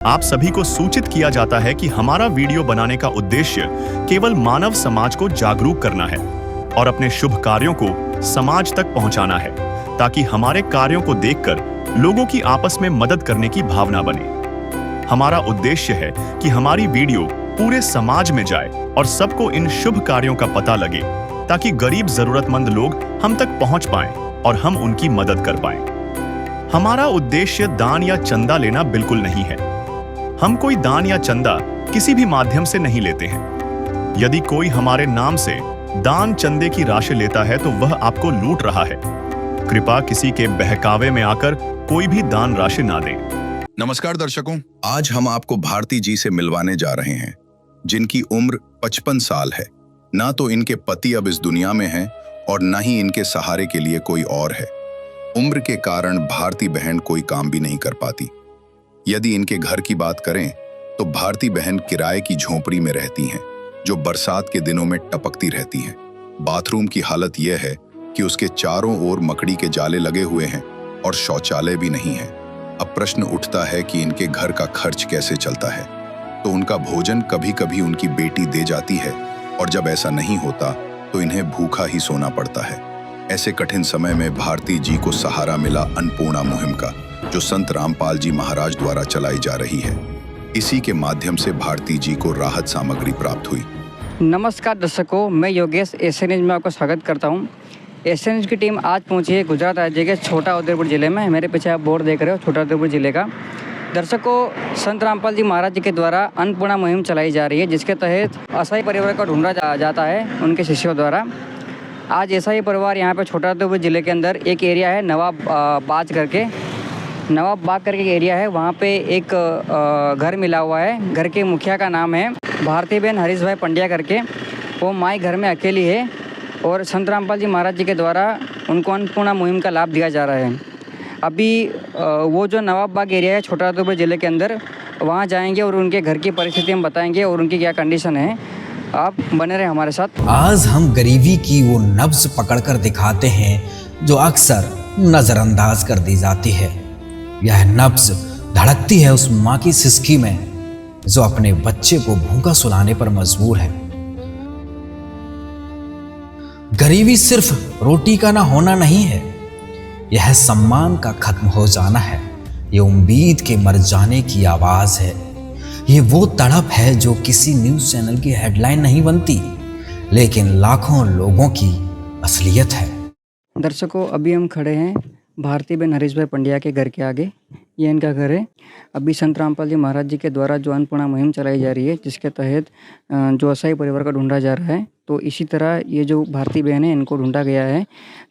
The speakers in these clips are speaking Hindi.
आप सभी को सूचित किया जाता है कि हमारा वीडियो बनाने का उद्देश्य केवल मानव समाज को जागरूक करना है और अपने शुभ कार्यों को समाज तक पहुंचाना है, ताकि हमारे कार्यों को देखकर लोगों की आपस में मदद करने की भावना बने। हमारा उद्देश्य है कि हमारी वीडियो पूरे समाज में जाए और सबको इन शुभ कार्यों का पता लगे, ताकि गरीब जरूरतमंद लोग हम तक पहुंच पाएं और हम उनकी मदद कर पाएं। हमारा उद्देश्य दान या चंदा लेना बिल्कुल नहीं है। हम कोई दान या चंदा किसी भी माध्यम से नहीं लेते हैं। यदि कोई हमारे नाम से दान चंदे की राशि लेता है तो वह आपको लूट रहा है। कृपया किसी के बहकावे में आकर कोई भी दान राशि ना दें। नमस्कार दर्शकों, आज हम आपको भारती जी से मिलवाने जा रहे हैं, जिनकी उम्र 55 साल है। ना तो इनके पति अब इस दुनिया में हैं और न ही इनके सहारे के लिए कोई और है। उम्र के कारण भारती बहन कोई काम भी नहीं कर पाती। यदि इनके घर की बात करें तो भारती बहन किराए की झोपड़ी में रहती हैं, जो बरसात के दिनों में टपकती रहती हैं। बाथरूम की हालत यह है कि उसके चारों ओर मकड़ी के जाले लगे हुए हैं और शौचालय भी नहीं है। अब प्रश्न उठता है कि इनके घर का खर्च कैसे चलता है। तो उनका भोजन कभी कभी उनकी बेटी दे जाती है, और जब ऐसा नहीं होता तो इन्हें भूखा ही सोना पड़ता है। ऐसे कठिन समय में भारती जी को सहारा मिला अन्नपूर्णा मुहिम का, जो संत रामपाल जी महाराज द्वारा चलाई जा रही है। इसी के माध्यम से भारती जी को राहत सामग्री प्राप्त हुई। नमस्कार दर्शकों, मैं योगेश एशिया न्यूज़ में आपका स्वागत करता हूं। एशिया न्यूज़ की टीम आज पहुंची है गुजरात राज्य के छोटा उदेपुर जिले में। मेरे पीछे आप बोर्ड देख रहे हो, छोटा उदेपुर जिले का। दर्शकों, संत रामपाल जी महाराज जी के द्वारा अन्नपूर्णा मुहिम चलाई जा रही है, जिसके तहत असहाय परिवार को ढूंढा जाता है उनके शिष्यों द्वारा। आज ऐसा ही परिवार यहाँ पर छोटा उदेपुर जिले के अंदर एक एरिया है नवाब बाग करके एरिया है। वहाँ पे एक घर मिला हुआ है। घर के मुखिया का नाम है भारती बहन हरीश भाई पंड्या करके। वो माई घर में अकेली है और संत रामपाल जी महाराज जी के द्वारा उनको अन्नपूर्णा मुहिम का लाभ दिया जा रहा है। अभी वो जो नवाब बाग एरिया है छोटा उदेपुर जिले के अंदर, वहाँ जाएंगे और उनके घर की परिस्थिति हम बताएंगे और उनकी क्या कंडीशन है। आप बने रहे हमारे साथ। आज हम गरीबी की वो नब्ज पकड़कर दिखाते हैं जो अक्सर नजरअंदाज कर दी जाती है। यह नब्ज धड़कती है उस माँ की सिसकी में जो अपने बच्चे को भूखा सुलाने पर मजबूर है। गरीबी सिर्फ रोटी का ना होना नहीं है, यह सम्मान का खत्म हो जाना है। ये उम्मीद के मर जाने की आवाज है। ये वो तड़प है जो किसी न्यूज़ चैनल की हेडलाइन नहीं बनती, लेकिन लाखों लोगों की असलियत है। दर्शकों, अभी हम खड़े हैं भारती बहन हरीश भाई पंड्या के घर के आगे। ये इनका घर है। अभी संत रामपाल जी महाराज जी के द्वारा जो अन्नपूर्णा मुहिम चलाई जा रही है, जिसके तहत जो असहाय परिवार का ढूंढा जा रहा है, तो इसी तरह ये जो भारती बहन है इनको ढूंढा गया है।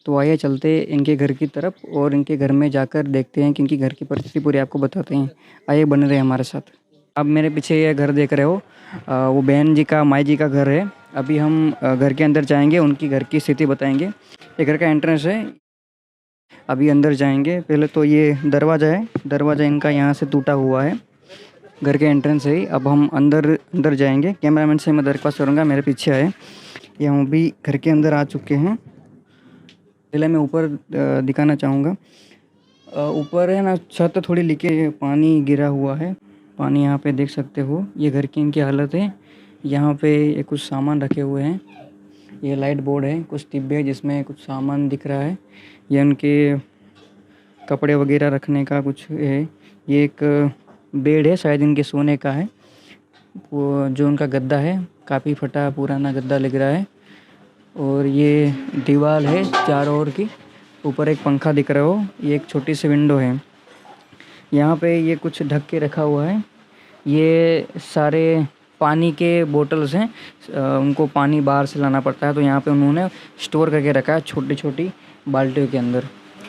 तो आइए चलते इनके घर की तरफ और इनके घर में जाकर देखते हैं कि इनकी घर की परिस्थिति पूरी आपको बताते हैं। आइए बने रहे हमारे साथ। अब मेरे पीछे ये घर देख रहे हो, वो बहन जी का माई जी का घर है। अभी हम घर के अंदर जाएंगे, उनकी घर की स्थिति बताएंगे। ये घर का एंट्रेंस है। अभी अंदर जाएंगे। पहले तो ये दरवाज़ा है, दरवाज़ा इनका यहाँ से टूटा हुआ है। घर के एंट्रेंस है। अब हम अंदर जाएंगे। कैमरामैन से मैं दरख्वास्त करूँगा, मेरे पीछे आए। ये हम अभी घर के अंदर आ चुके हैं। पहले मैं ऊपर दिखाना चाहूँगा। ऊपर है ना, छत थोड़ी लीकेज, पानी गिरा हुआ है। पानी यहाँ पे देख सकते हो। ये घर की इनकी हालत है। यहाँ पे ये कुछ सामान रखे हुए हैं। ये लाइट बोर्ड है, कुछ डिब्बे जिसमें कुछ सामान दिख रहा है। ये उनके कपड़े वगैरह रखने का कुछ है। ये एक बेड है, शायद इनके सोने का है। वो जो उनका गद्दा है, काफ़ी फटा पुराना गद्दा लग रहा है। और ये दीवार है चारों ओर की। ऊपर एक पंखा दिख रहा हो। ये एक छोटी सी विंडो है। यहाँ पे ये कुछ ढक के रखा हुआ है। ये सारे पानी के बोतल्स हैं। उनको पानी बाहर से लाना पड़ता है, तो यहाँ पे उन्होंने स्टोर करके रखा है छोटी छोटी बाल्टियों के अंदर।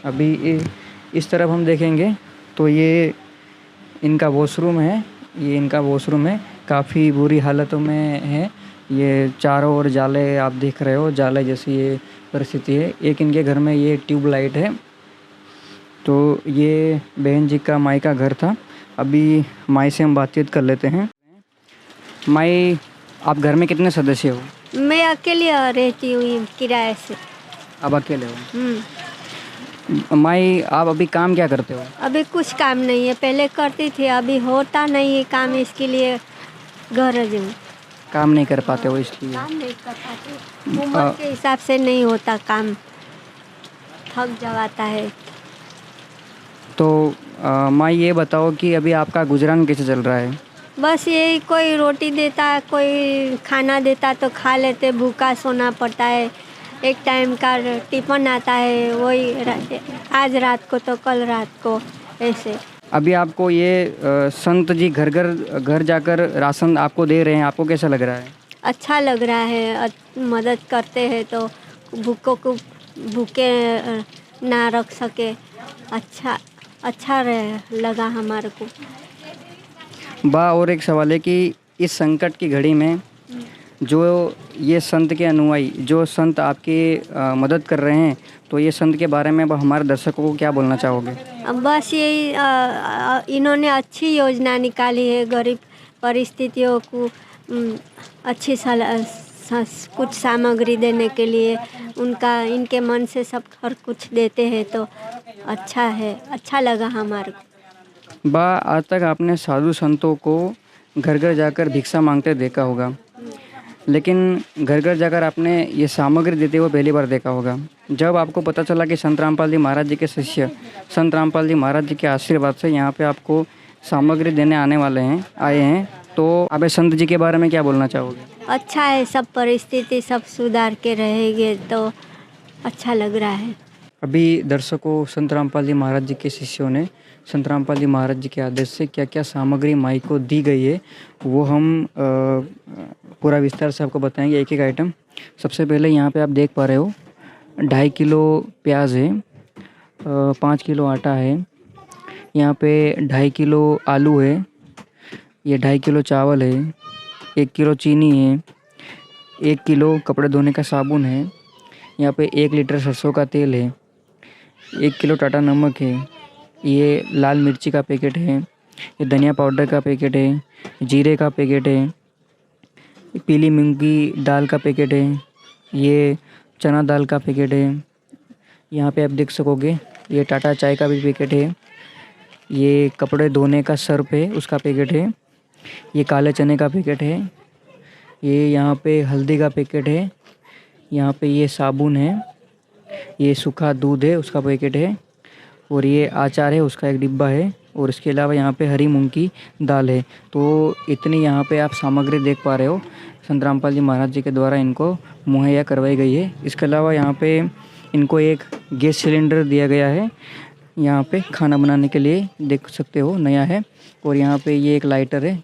अभी इस तरफ हम देखेंगे तो ये इनका वॉशरूम है। ये इनका वॉशरूम है, काफ़ी बुरी हालतों में है। ये चारों ओर जाले आप देख रहे हो, जाले जैसी ये परिस्थिति है। एक इनके घर में ये ट्यूबलाइट है। तो ये बहन जी का माई का घर था। अभी माई से हम बातचीत कर लेते हैं। माई, आप घर में कितने सदस्य हो? मैं अकेली रहती हूँ किराए से। आप अकेले हो? माई आप अभी काम क्या करते हो? अभी कुछ काम नहीं है, पहले करती थी, अभी होता नहीं है काम, इसके लिए घर हूँ। काम नहीं कर पाते हो इसलिए? काम नहीं कर पाते, उम्र के हिसाब से नहीं होता काम, थक जाता है। तो माई ये बताओ कि अभी आपका गुजरान कैसे चल रहा है? बस यही, कोई रोटी देता है, कोई खाना देता तो खा लेते, भूखा सोना पड़ता है। एक टाइम का टिफिन आता है, वही आज रात को तो कल रात को, ऐसे। अभी आपको ये संत जी घर जाकर राशन आपको दे रहे हैं, आपको कैसा लग रहा है? अच्छा लग रहा है, मदद करते हैं तो भूखों को भूखे ना रख सके, अच्छा लगा हमारे को। बा और एक सवाल है कि इस संकट की घड़ी में जो ये संत के अनुयायी, जो संत आपकी मदद कर रहे हैं, तो ये संत के बारे में हमारे दर्शकों को क्या बोलना चाहोगे? बस यही, इन्होंने अच्छी योजना निकाली है, गरीब परिस्थितियों को अच्छी कुछ सामग्री देने के लिए, इनके मन से सब हर कुछ देते हैं तो अच्छा है, अच्छा लगा हमारे को। बा आज तक आपने साधु संतों को घर घर जाकर भिक्षा मांगते देखा होगा, लेकिन घर घर जाकर आपने ये सामग्री देते हुए पहली बार देखा होगा। जब आपको पता चला कि संत रामपाल जी महाराज जी के शिष्य संत रामपाल जी महाराज जी के आशीर्वाद से यहाँ पे आपको सामग्री देने आए हैं, तो आप संत जी के बारे में क्या बोलना चाहोगे? अच्छा है, सब परिस्थिति सब सुधार के रहेंगे तो अच्छा लग रहा है। अभी दर्शकों, संत रामपाल जी महाराज जी के शिष्यों ने संत रामपाल जी महाराज जी के आदेश से क्या क्या सामग्री माई को दी गई है, वो हम पूरा विस्तार से आपको बताएंगे, एक एक आइटम। सबसे पहले यहाँ पे आप देख पा रहे हो 2.5 किलो प्याज है, 5 किलो आटा है, यहाँ पे 2.5 किलो आलू है, ये 2.5 किलो चावल है, 1 किलो चीनी है, 1 किलो कपड़े धोने का साबुन है, यहाँ पे 1 लीटर सरसों का तेल है, 1 किलो टाटा नमक है, ये लाल मिर्ची का पैकेट है, ये धनिया पाउडर का पैकेट है, जीरे का पैकेट है, पीली मूंगी दाल का पैकेट है, ये चना दाल का पैकेट है, यहाँ पे आप देख सकोगे ये टाटा चाय का भी पैकेट है, ये कपड़े धोने का सर्फ है उसका पैकेट है, ये काले चने का पैकेट है, ये यहाँ पे हल्दी का पैकेट है, यहाँ पे ये साबुन है, ये सूखा दूध है उसका पैकेट है, और ये अचार है उसका एक डिब्बा है, और इसके अलावा यहाँ पे हरी मूंग की दाल है। तो इतनी यहाँ पे आप सामग्री देख पा रहे हो, संत रामपाल जी महाराज जी के द्वारा इनको मुहैया करवाई गई है। इसके अलावा यहाँ पे इनको एक गैस सिलेंडर दिया गया है, यहाँ पे खाना बनाने के लिए, देख सकते हो नया है, और यहाँ पे ये एक लाइटर है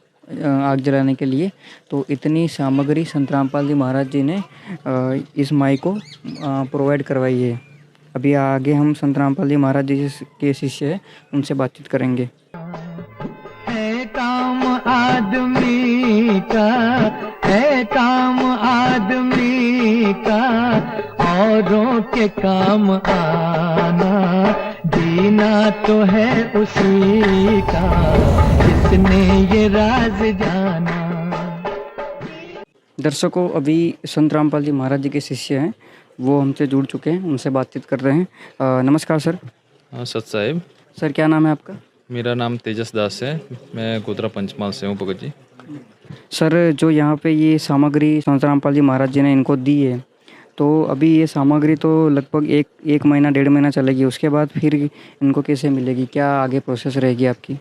आग जलाने के लिए। तो इतनी सामग्री संत रामपाल जी महाराज जी ने इस माई को प्रोवाइड करवाई है। अभी आगे हम संत रामपाल जी महाराज जी के शिष्य हैं, उनसे बातचीत करेंगे। है काम आदमी का, है काम आदमी का, औरों के काम आना, जीना तो है उसी का, जिसने ये राज जाना। दर्शकों, अभी संत रामपाल जी महाराज जी के शिष्य हैं, वो हमसे जुड़ चुके हैं, उनसे बातचीत कर रहे हैं। नमस्कार सर। हाँ सत साहिब। सर क्या नाम है आपका? मेरा नाम तेजस दास है, मैं गोधरा पंचमहाल से हूँ भगत जी। सर जो यहाँ पे ये सामग्री संत रामपाल जी महाराज जी ने इनको दी है, तो अभी ये सामग्री तो लगभग एक महीना 1.5 महीना चलेगी, उसके बाद फिर इनको कैसे मिलेगी, क्या आगे प्रोसेस रहेगी आपकी?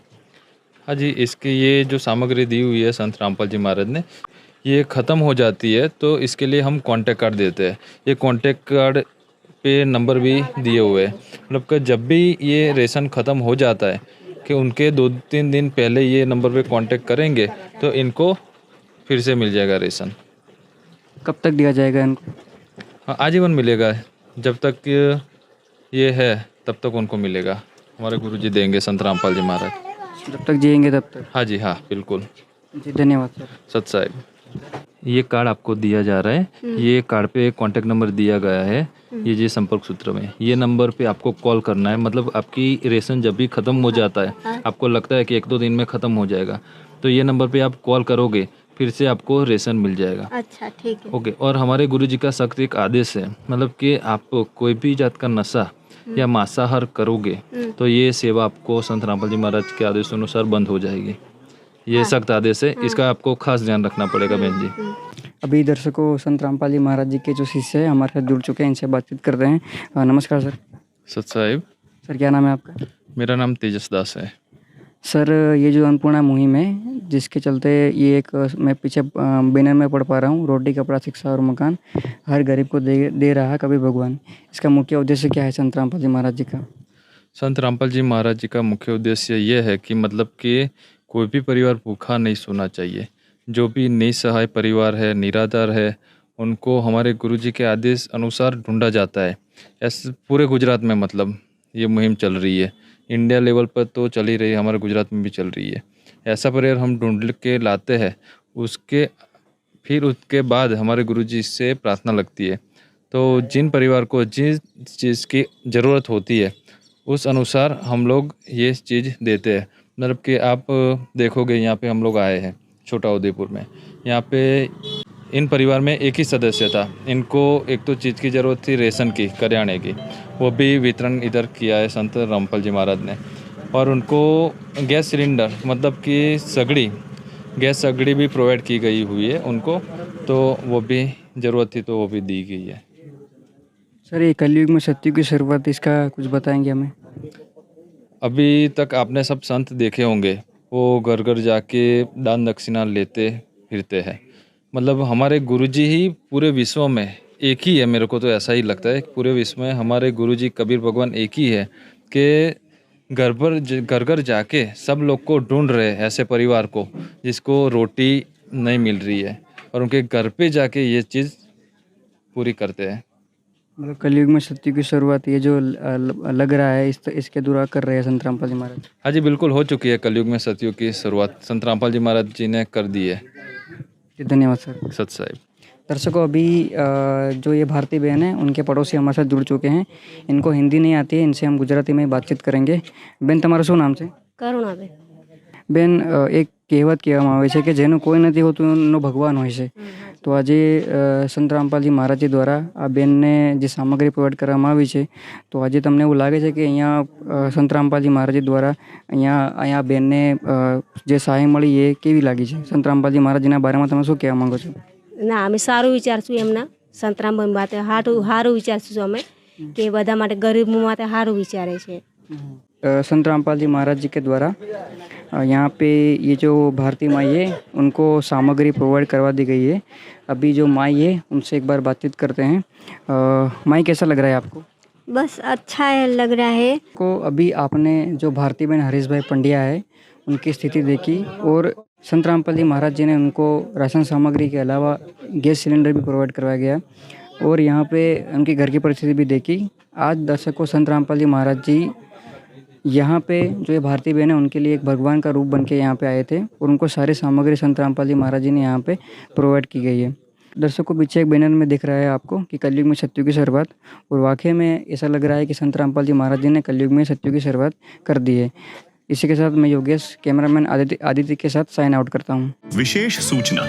हाँ जी, इसकी ये जो सामग्री दी हुई है संत रामपाल जी महाराज ने, ये ख़त्म हो जाती है तो इसके लिए हम कॉन्टैक्ट कार्ड देते हैं। ये कॉन्टैक्ट कार्ड पे नंबर भी दिए हुए हैं, मतलब कि जब भी ये रेशन ख़त्म हो जाता है कि उनके 2-3 दिन पहले ये नंबर पे कांटेक्ट करेंगे तो इनको फिर से मिल जाएगा रेशन। कब तक दिया जाएगा इनको? हाँ, आजीवन मिलेगा, जब तक ये है तब तक उनको मिलेगा। हमारे गुरुजी देंगे, संत रामपाल जी महाराज। जब तक जिएंगे तब तक? हाँ जी, हाँ बिल्कुल जी, धन्यवाद सर। सत साहिब। ये कार्ड आपको दिया जा रहा है, ये कार्ड पे कॉन्टैक्ट नंबर दिया गया है, ये जी संपर्क सूत्र में, ये नंबर पे आपको कॉल करना है। मतलब आपकी रेशन जब भी ख़त्म हो जाता है, आपको लगता है कि 1-2 दिन में ख़त्म हो जाएगा, तो ये नंबर पे आप कॉल करोगे, फिर से आपको रेशन मिल जाएगा। अच्छा, ठीक है। ओके। और हमारे गुरुजी का सख्त एक आदेश है, मतलब कि आप कोई भी जात का नशा या मांसाहार करोगे तो ये सेवा आपको संत रामपाल जी महाराज के आदेश अनुसार बंद हो जाएगी। ये सख्त आदेश है, इसका आपको खास ध्यान रखना पड़ेगा बहन जी। अभी दर्शकों संत रामपाल जी महाराज जी के जो शिष्य हैं हमारे साथ जुड़ चुके हैं, इनसे बातचीत करते हैं। नमस्कार सर। सत साहिब, सर क्या नाम है आपका? मेरा नाम तेजस दास है। सर ये जो अन्नपूर्णा मुहिम है जिसके चलते ये एक मैं पीछे बैनर में पढ़ पा रहा हूँ, रोटी कपड़ा शिक्षा और मकान हर गरीब को दे रहा है कभी भगवान। इसका मुख्य उद्देश्य क्या है संत रामपाल जी महाराज जी का? संत रामपाल जी महाराज जी का मुख्य उद्देश्य ये है कि मतलब कि कोई भी परिवार भूखा नहीं सोना चाहिए। जो भी निसहाय परिवार है, निराधार है, उनको हमारे गुरुजी के आदेश अनुसार ढूंढा जाता है। ऐसे पूरे गुजरात में मतलब ये मुहिम चल रही है। इंडिया लेवल पर तो चल ही रही है, हमारे गुजरात में भी चल रही है। ऐसा परिवार हम ढूंढ के लाते हैं, उसके बाद हमारे गुरुजी से प्रार्थना लगती है। तो जिन परिवार को जिस चीज़ की ज़रूरत होती है उस अनुसार हम लोग ये चीज़ देते हैं। मतलब कि आप देखोगे यहाँ पे हम लोग आए हैं छोटा उदयपुर में, यहाँ पे इन परिवार में एक ही सदस्य था। इनको एक तो चीज़ की ज़रूरत थी रेशन की, करियाने की, वो भी वितरण इधर किया है संत रामपाल जी महाराज ने। और उनको गैस सिलेंडर मतलब कि गैस सगड़ी भी प्रोवाइड की गई हुई है उनको, तो वो भी ज़रूरत थी तो वो भी दी गई है। सर ये कलयुग में सत्य की शुरुआत, इसका कुछ बताएंगे हमें? अभी तक आपने सब संत देखे होंगे, वो घर घर जाके दान दक्षिणा लेते फिरते हैं। मतलब हमारे गुरुजी ही पूरे विश्व में एक ही है, मेरे को तो ऐसा ही लगता है। पूरे विश्व में हमारे गुरुजी कबीर भगवान एक ही है कि घर घर जाके सब लोग को ढूंढ रहे हैं, ऐसे परिवार को जिसको रोटी नहीं मिल रही है, और उनके घर पे जाके ये चीज़ पूरी करते हैं। मतलब कलयुग में सत्य की शुरुआत ये जो लग रहा है इसके द्वारा कर रहे हैं संत रामपाल जी महाराज। हाँ जी बिल्कुल हो चुकी है। कलयुग में सतयुग की शुरुआत संत रामपाल जी महाराज जी ने कर दी है। धन्यवाद सर। सत साहिब। दर्शकों अभी जो ये भारतीय बहन है उनके पड़ोसी हमारे साथ जुड़ चुके हैं। इनको हिंदी नहीं आती है, इनसे हम गुजराती में बातचीत करेंगे। બેન તમારું શું નામ છે? કરુણાબેન। બેન એક કહેવત કહેવામાં આવે છે કે જેનું કોઈ નથી હોતું એનો ભગવાન હોય છે। તો આજે સંત રામપાલજી મહારાજજી દ્વારા આ બેનને જે સામગ્રી પ્રોવાઈડ કરવામાં આવી છે, તો આજે તમને એવું લાગે છે કે અહીંયા સંત રામપાલજી મહારાજજી દ્વારા અહીંયા બેનને જે સહાય મળી એ કેવી લાગી છે? સંત રામપાલજી મહારાજજીના બારેમાં તમે શું કહેવા માંગો છો? ના અમે સારું વિચારશું એમના સંતરામભાઈ માટે સારું વિચારશું અમે કે બધા માટે ગરીબ માટે સારું વિચારે છે। संत रामपाल जी महाराज जी के द्वारा यहाँ पे ये जो भारतीय माई है उनको सामग्री प्रोवाइड करवा दी गई है। अभी जो माई है उनसे एक बार बातचीत करते हैं। माई कैसा लग रहा है आपको? बस अच्छा है, लग रहा है। को अभी आपने जो भारतीय बहन हरीश भाई पंड्या है उनकी स्थिति देखी और संत रामपाल जी महाराज जी ने उनको राशन सामग्री के अलावा गैस सिलेंडर भी प्रोवाइड करवाया गया और यहाँ पे उनके घर की परिस्थिति भी देखी। आज दर्शकों संत रामपाल जी महाराज जी यहाँ पे जो ये भारतीय बहन है उनके लिए एक भगवान का रूप बन के यहाँ पे आए थे और उनको सारी सामग्री संत रामपाल जी महाराज जी ने यहाँ पे प्रोवाइड की गई है। दर्शकों पीछे एक बैनर में दिख रहा है आपको कि कलयुग में सत्युग की शुरुआत, और वाकई में ऐसा लग रहा है कि संत रामपाल जी महाराज जी ने कलयुग में सत्युग की शुरुआत कर दी है। इसी के साथ मैं योगेश कैमरामैन आदित्य के साथ साइन आउट करता हूँ। विशेष सूचना,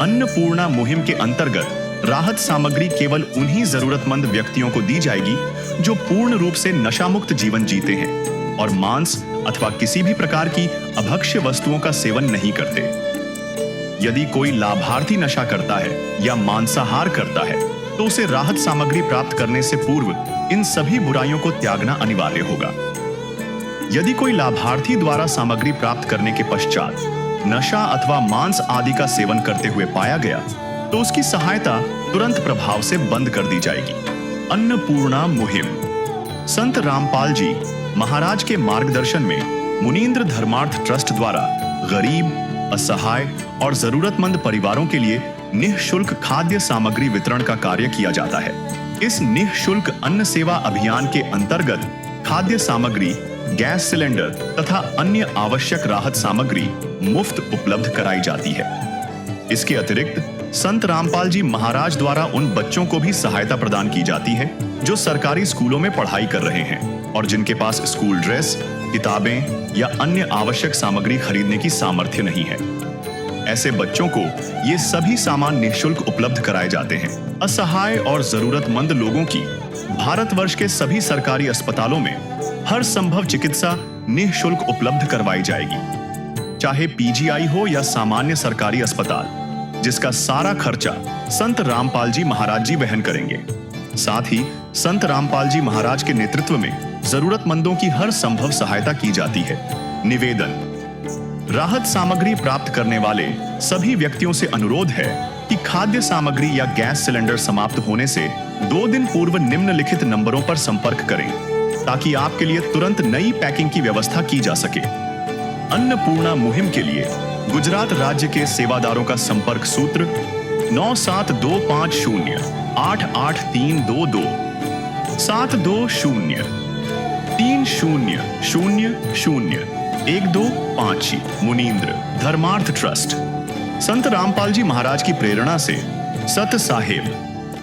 अन्नपूर्णा मुहिम के अंतर्गत राहत सामग्री केवल उन्हीं जरूरतमंद व्यक्तियों को दी जाएगी जो पूर्ण रूप से नशा मुक्त जीवन जीते हैं और मांस अथवा किसी भी प्रकार की अभक्ष्य वस्तुओं का सेवन नहीं करते। यदि कोई लाभार्थी नशा करता है या मांसाहार करता है तो उसे राहत सामग्री प्राप्त करने से पूर्व इन सभी बुराइयों को त्यागना अनिवार्य होगा। यदि कोई लाभार्थी द्वारा सामग्री प्राप्त करने के पश्चात नशा अथवा मांस आदि का सेवन करते हुए पाया गया तो उसकी सहायता तुरंत प्रभाव से बंद कर दी जाएगी। अन्नपूर्णा मुहिम संत रामपाल जी महाराज के मार्गदर्शन में मुनीन्द्र धर्मार्थ ट्रस्ट द्वारा गरीब, असहाय और जरूरतमंद परिवारों के लिए निःशुल्क खाद्य सामग्री वितरण का कार्य किया जाता है। इस निःशुल्क अन्न सेवा अभियान के अंतर्गत खाद्य सामग्री, गैस सिलेंडर तथा अन्य आवश्यक राहत सामग्री मुफ्त उपलब्ध कराई जाती है। इसके अतिरिक्त संत रामपाल जी महाराज द्वारा उन बच्चों को भी सहायता प्रदान की जाती है जो सरकारी स्कूलों में पढ़ाई कर रहे हैं और जिनके पास स्कूल ड्रेस, किताबें या अन्य आवश्यक सामग्री खरीदने की सामर्थ्य नहीं है। ऐसे बच्चों को ये सभी सामान निःशुल्क उपलब्ध कराए जाते हैं। असहाय और जरूरतमंद लोगों की भारतवर्ष के सभी सरकारी अस्पतालों में हर संभव चिकित्सा निःशुल्क उपलब्ध करवाई जाएगी, चाहे पीजीआई हो या सामान्य सरकारी अस्पताल, जिसका सारा खर्चा संत रामपाल जी महाराज जी वहन करेंगे। साथ ही संत रामपाल जी महाराज के नेतृत्व में जरूरतमंदों की हर संभव सहायता की जाती है। निवेदन: राहत सामग्री प्राप्त करने वाले सभी व्यक्तियों से अनुरोध है कि खाद्य सामग्री या गैस सिलेंडर समाप्त होने से 2 दिन पूर्व निम्नलिखित नंबरों पर संपर्क करें, ताकि आपके लिए तुरंत नई पैकिंग की व्यवस्था की जा सके। अन्नपूर्णा मुहिम के लिए गुजरात राज्य के सेवादारों का संपर्क सूत्र 9725088322 72030001256 मुनींद्र धर्मार्थ ट्रस्ट। संत रामपाल जी महाराज की प्रेरणा से सत साहेब